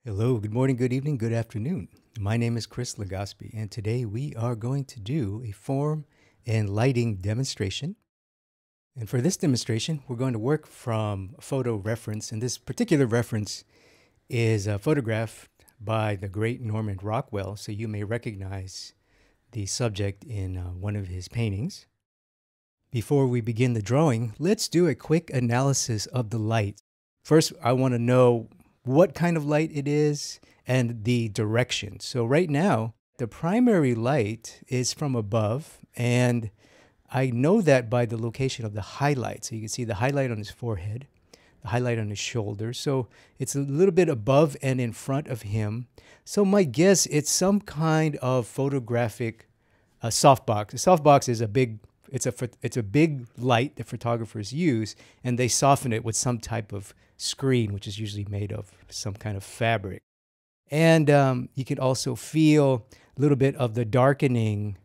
Hello, good morning, good evening, good afternoon. My name is Chris Legaspi, and today we are going to do a form and lighting demonstration. And for this demonstration, we're going to work from a photo reference, and this particular reference is photographed by the great Norman Rockwell, so you may recognize the subject in one of his paintings. Before we begin the drawing, let's do a quick analysis of the light. First, I want to know what kind of light it is and the direction. So right now, the primary light is from above, and I know that by the location of the highlight. So you can see the highlight on his forehead, the highlight on his shoulder. So it's a little bit above and in front of him. So my guess, it's some kind of photographic softbox. A softbox is it's a big light that photographers use, and they soften it with some type of screen, which is usually made of some kind of fabric. And you can also feel a little bit of the darkening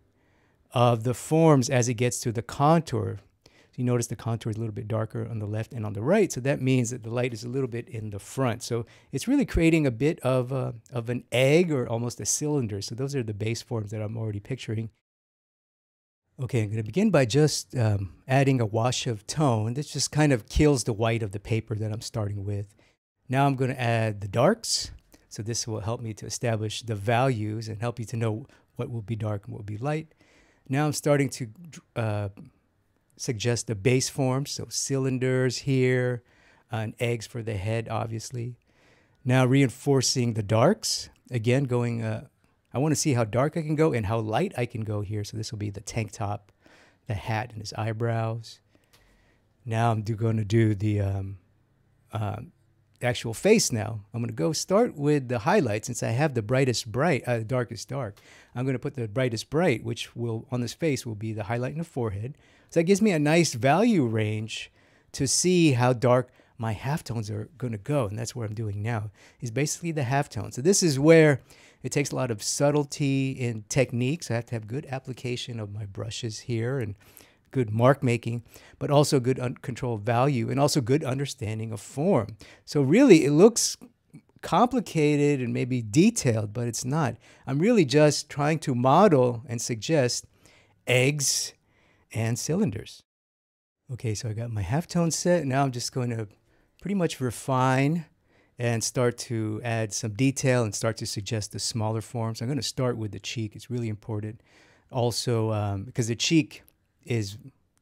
of the forms as it gets to the contour. So you notice the contour is a little bit darker on the left and on the right. So that means that the light is a little bit in the front. So it's really creating a bit of an egg or almost a cylinder. So those are the base forms that I'm already picturing. Okay, I'm going to begin by just adding a wash of tone. This just kind of kills the white of the paper that I'm starting with. Now I'm going to add the darks. So this will help me to establish the values and help you to know what will be dark and what will be light. Now I'm starting to suggest the base forms, so cylinders here, and eggs for the head, obviously. Now reinforcing the darks, again going, I want to see how dark I can go and how light I can go here. So this will be the tank top, the hat, and his eyebrows. Now I'm going to do the actual face now. I'm going to go start with the highlight since I have the darkest dark. I'm going to put the brightest bright, which will, on this face, will be the highlight in the forehead. So that gives me a nice value range to see how dark my halftones are going to go. And that's what I'm doing now, is basically the halftone. So this is where it takes a lot of subtlety in techniques. I have to have good application of my brushes here and good mark making, but also good control of value and also good understanding of form. So really it looks complicated and maybe detailed, but it's not. I'm really just trying to model and suggest eggs and cylinders. Okay, so I got my halftone set. Now I'm just going to pretty much refine and start to add some detail and start to suggest the smaller forms. I'm going to start with the cheek. It's really important. Also, because the cheek is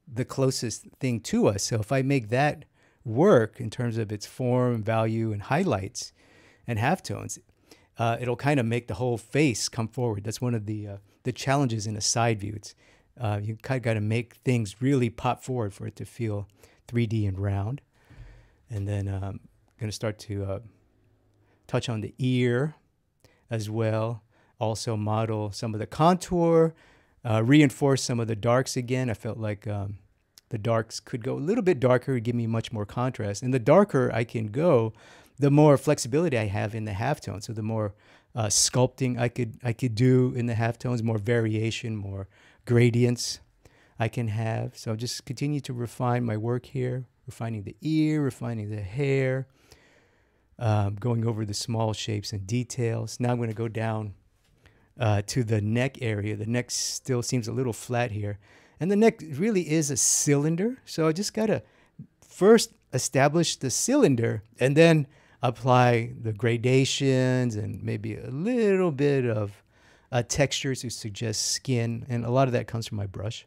the closest thing to us. So if I make that work in terms of its form, value, and highlights and halftones, it'll kind of make the whole face come forward. That's one of the challenges in a side view. It's you kind of got to make things really pop forward for it to feel 3D and round. And then I'm going to start to touch on the ear as well. Also model some of the contour, reinforce some of the darks again. I felt like the darks could go a little bit darker, give me much more contrast. And the darker I can go, the more flexibility I have in the halftone. So the more sculpting I could do in the halftones, more variation, more gradients I can have. So just continue to refine my work here, refining the ear, refining the hair, going over the small shapes and details. Now I'm going to go down to the neck area. The neck still seems a little flat here. And the neck really is a cylinder. So I just got to first establish the cylinder and then apply the gradations and maybe a little bit of textures to suggest skin. And a lot of that comes from my brush.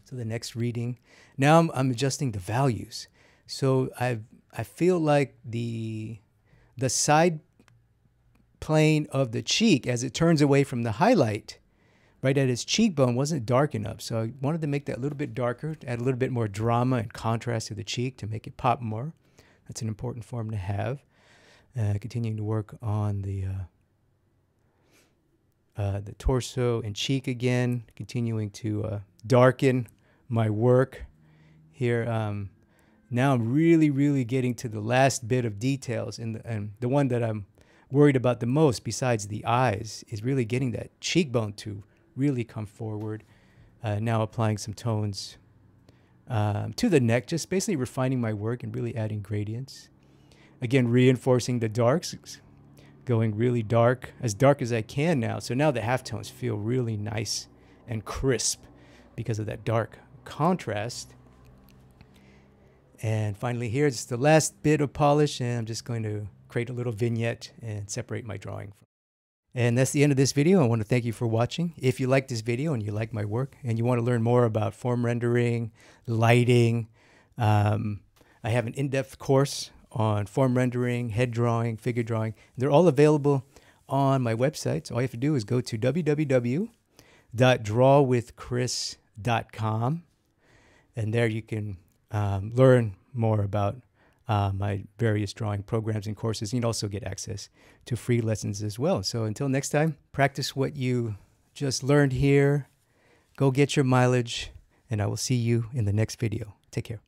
So the next reading. Now I'm adjusting the values. So I feel like the side plane of the cheek as it turns away from the highlight right at his cheekbone wasn't dark enough. So I wanted to make that a little bit darker, to add a little bit more drama and contrast to the cheek to make it pop more. That's an important form to have. Continuing to work on the torso and cheek again, continuing to darken my work here. Now I'm really getting to the last bit of details, and the one that I'm worried about the most, besides the eyes, is really getting that cheekbone to really come forward. Now applying some tones to the neck, just basically refining my work and really adding gradients. Again, reinforcing the darks, going really dark as I can now. So now the halftones feel really nice and crisp because of that dark contrast. And finally here, just the last bit of polish, and I'm just going to create a little vignette and separate my drawing. And that's the end of this video. I want to thank you for watching. If you like this video and you like my work and you want to learn more about form rendering, lighting, I have an in-depth course on form rendering, head drawing, figure drawing. They're all available on my website. So all you have to do is go to www.drawwithchris.com, and there you can learn more about my various drawing programs and courses. You can also get access to free lessons as well. So until next time, practice what you just learned here. Go get your mileage, and I will see you in the next video. Take care.